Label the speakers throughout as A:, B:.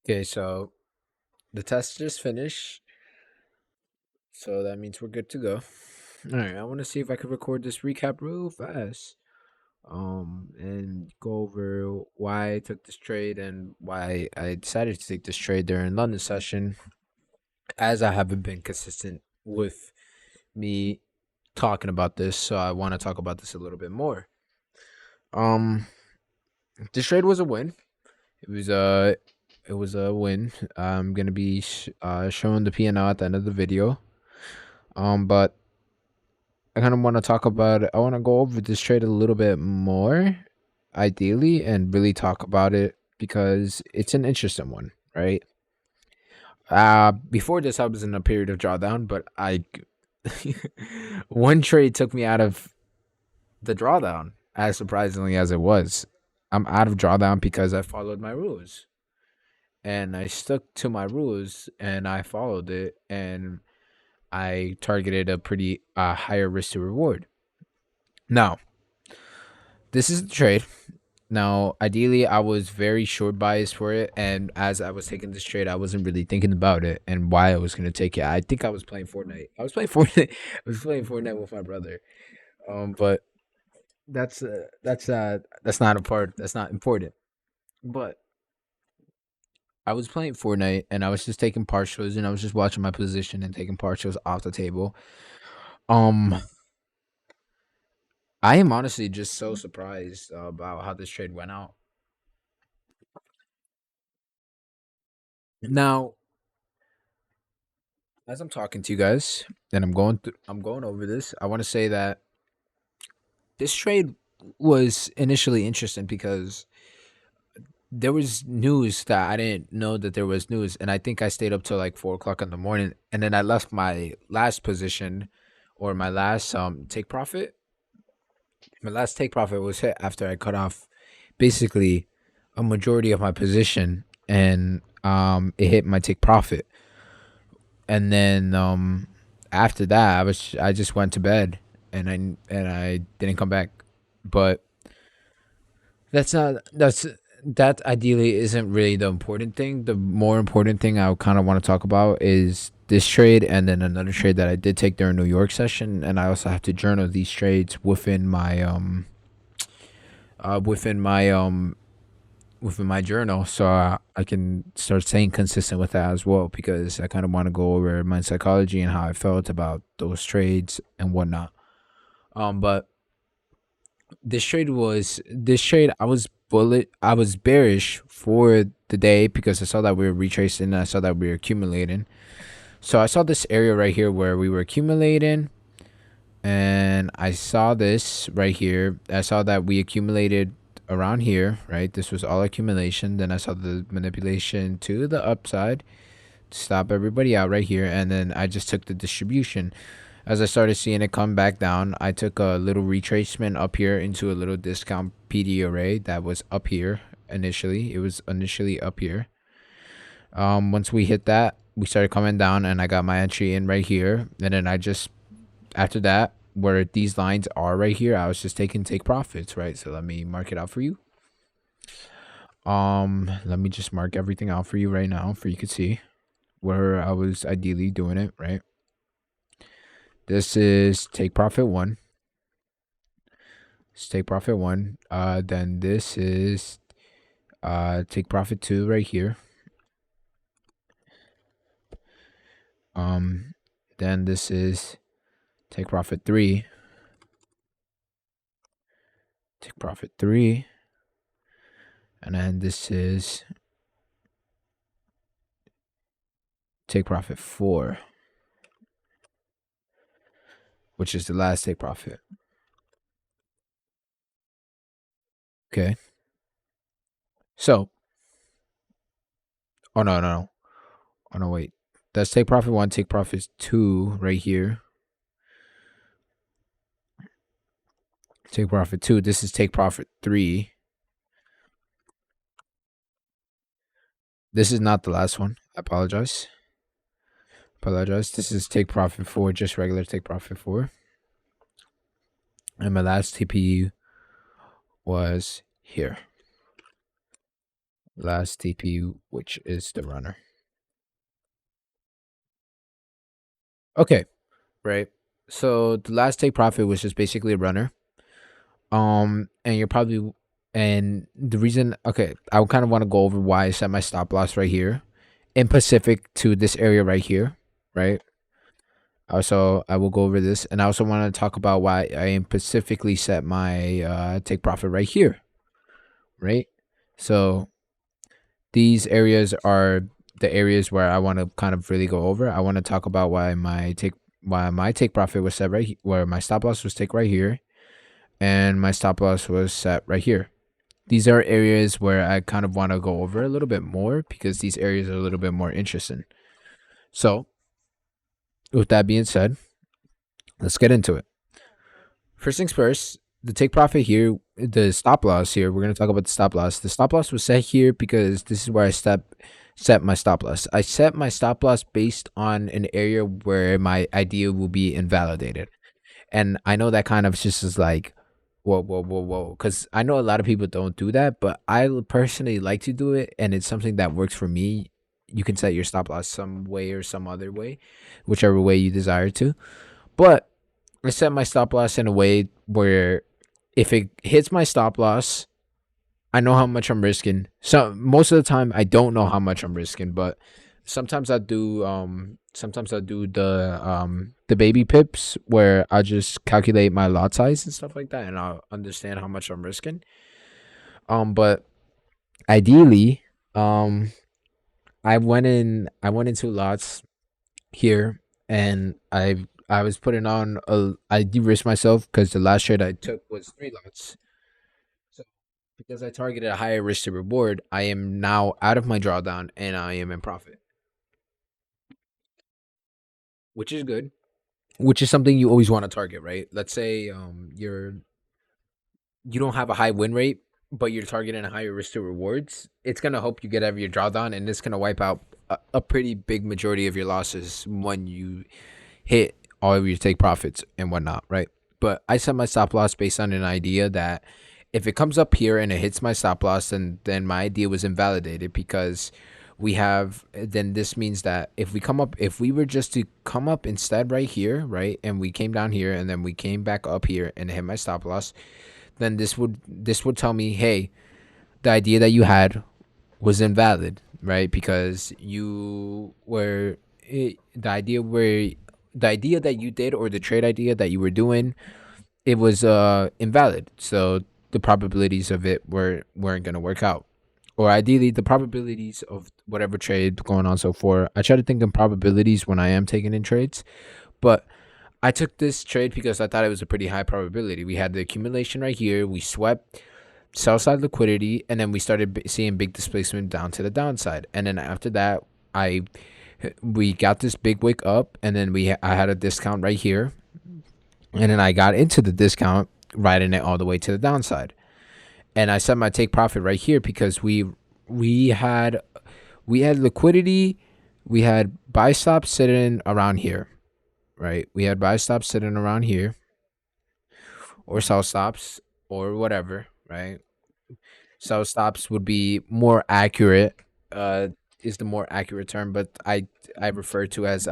A: Okay, so the test just finished, so that means we're good to go. All right, I want to see if I could record this recap real fast, and go over why I took this trade and why I decided to take this trade during London session, as I haven't been consistent with me talking about this, so I want to talk about this a little bit more. Um, this trade was a win. It was a it was a win. I'm gonna be showing the P&L at the end of the video. But I kind of want to talk about it. I want to go over this trade a little bit more, ideally, and really talk about it because it's an interesting one, right? Before this, I was in a period of drawdown, but I one trade took me out of the drawdown, as surprisingly as it was. I'm out of drawdown because I followed my rules and I stuck to my rules and I followed it and I targeted a pretty higher risk to reward. Now, this is the trade. Now, ideally, I was very short biased for it, and as I was taking this trade, I wasn't really thinking about it and why I was going to take it. I think I was playing Fortnite. I was playing Fortnite. I was playing Fortnite with my brother. But that's not a part. That's not important. But I was playing Fortnite, and I was just taking partials, and I was just watching my position and taking partials off the table. Um, I am honestly just so surprised about how this trade went out. Now, as I'm talking to you guys and I'm going over this, I want to say that this trade was initially interesting because there was news that I didn't know that there was news, and I think I stayed up till like 4 o'clock in the morning, and then I left my last position or my last take profit. My last take profit was hit after I cut off basically a majority of my position, and it hit my take profit. And then after that, I just went to bed and I didn't come back. But that's not that's that ideally isn't really the important thing. The more important thing I kind of want to talk about is this trade and then another trade that I did take during New York session, and I also have to journal these trades within my within my journal, so I can start staying consistent with that as well, because I kind of want to go over my psychology and how I felt about those trades and whatnot. But this trade. I was bearish for the day because I saw that we were retracing and I saw that we were accumulating. So I saw this area right here where we were accumulating, and I saw this right here. I saw that we accumulated around here, right? This was all accumulation. Then I saw the manipulation to the upside to stop everybody out right here, and then I just took the distribution. As I started seeing it come back down, I took a little retracement up here into a little discount PD array that was up here initially. It was initially up here. Once we hit that, we started coming down, and I got my entry in right here, and then I just after that, where these lines are right here, I was just taking take profits, right? So let me mark it out for you. Let me just mark everything out for you right now, for you could see where I was ideally doing it, right? This is take profit one. It's take profit one. Then this is take profit two right here. Then this is take profit three. Take profit three. And then this is take profit four, which is the last take profit. Okay. So, oh no, no, no. Oh no, wait. That's take profit one, take profit two right here. Take profit two. This is take profit three. This is not the last one. I apologize. Apologize. This is take profit four, just regular take profit four. And my last TPU was here. last TP, which is the runner. Okay, right. So the last take profit was just basically a runner. And you're probably and the reason okay, I kind of want to go over why I set my stop loss right here in Pacific to this area right here, right? Also, I will go over this, and I also want to talk about why I specifically set my take profit right here, right? So these areas are the areas where I want to kind of really go over. I want to talk about why my take profit was set where my stop loss was take right here, and my stop loss was set right here. These are areas where I kind of want to go over a little bit more because these areas are a little bit more interesting. So, with that being said, let's get into it. First things first, the take profit here, the stop loss here, we're going to talk about the stop loss. The stop loss was set here because this is where set my stop loss. I set my stop loss based on an area where my idea will be invalidated. And I know that kind of just is like, whoa, whoa, whoa, whoa. Because I know a lot of people don't do that, but I personally like to do it. And it's something that works for me. You can set your stop loss some way or some other way, whichever way you desire to. But I set my stop loss in a way where if it hits my stop loss, I know how much I'm risking. So most of the time I don't know how much I'm risking, but sometimes I do the baby pips where I just calculate my lot size and stuff like that and I'll understand how much I'm risking. But ideally, um I went into lots here and I was putting on a I de-risked myself because the last trade I took was three lots. So because I targeted a higher risk to reward, I am now out of my drawdown and I am in profit, which is good. Which is something you always want to target, right? Let's say you don't have a high win rate, but you're targeting a higher risk to rewards. It's gonna help you get out of your drawdown, and it's gonna wipe out a pretty big majority of your losses when you hit all of your take profits and whatnot, right? But I set my stop loss based on an idea that if it comes up here and it hits my stop loss, then my idea was invalidated because we have then this means that if we were just to come up instead right here, right, and we came down here and then we came back up here and hit my stop loss, then this would tell me, hey, the idea that you had was invalid, right? Because you were the idea that you did or the trade idea that you were doing, it was invalid. So the probabilities of it weren't gonna work out. Or ideally the probabilities of whatever trade going on so far. I try to think in probabilities when I am taking in trades. But I took this trade because I thought it was a pretty high probability. We had the accumulation right here. We swept sell side liquidity, and then we started seeing big displacement down to the downside. And then after that, we got this big wick up, and then I had a discount right here, and then I got into the discount, riding it all the way to the downside. And I set my take profit right here because we had we had liquidity, we had buy stops sitting around here, right? We had buy stops sitting around here, or sell stops, or whatever, right? Sell stops would be more accurate. Is the more accurate term, but I refer to as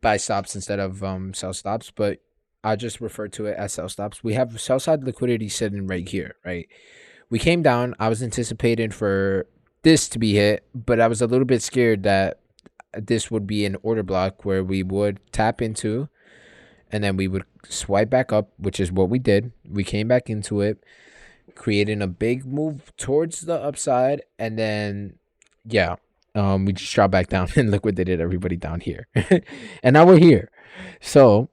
A: buy stops instead of sell stops. But I just refer to it as sell stops. We have sell side liquidity sitting right here, right? We came down. I was anticipating for this to be hit, but I was a little bit scared that this would be an order block where we would tap into and then we would swipe back up, which is what we did. We came back into it, creating a big move towards the upside, and then yeah, we just dropped back down and liquidated everybody down here, and now we're here. So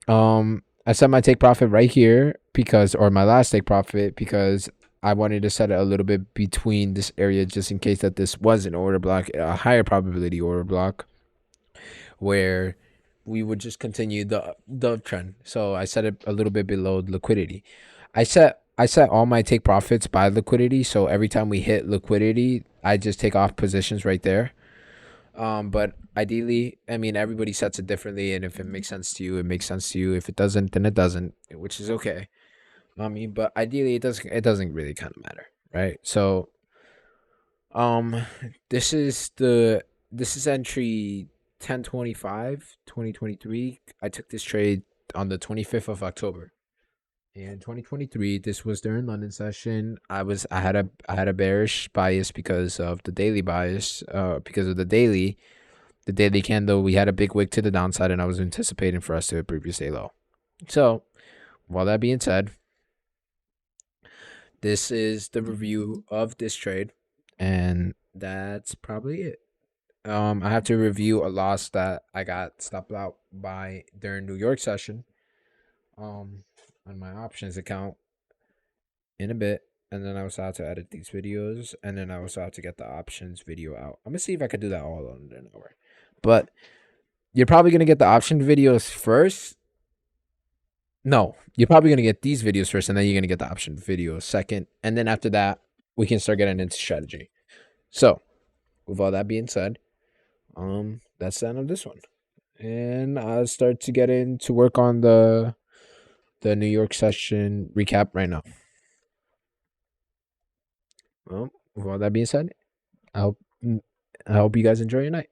A: I set my take profit right here or my last take profit because I wanted to set it a little bit between this area just in case that this was an order block, a higher probability order block, where we would just continue the trend. So I set it a little bit below liquidity. I set all my take profits by liquidity. So every time we hit liquidity, I just take off positions right there. But ideally, I mean, everybody sets it differently, and if it makes sense to you, it makes sense to you. If it doesn't, then it doesn't, which is okay. I mean, but ideally, it doesn't really kind of matter, right? So Um, this is the this is entry 10/25/2023. I took this trade on the 25th of October. In 2023, this was during London session. I had a bearish bias because of the daily bias. Because of the daily candle, we had a big wick to the downside, and I was anticipating for us to hit previous day low. So, while that being said, this is the review of this trade, and that's probably it. I have to review a loss that I got stopped out by during New York session, um, on my options account in a bit, and then I was out to edit these videos, and then I was out to get the options video out. I'm gonna see if I could do that all under an hour, but you're probably gonna get the option videos first. No, you're probably gonna get these videos first, and then you're gonna get the option videos second, and then after that, we can start getting into strategy. So, with all that being said, that's the end of this one, and I'll start to get into work on the New York session recap right now. Well, with all that being said, I hope I hope you guys enjoy your night.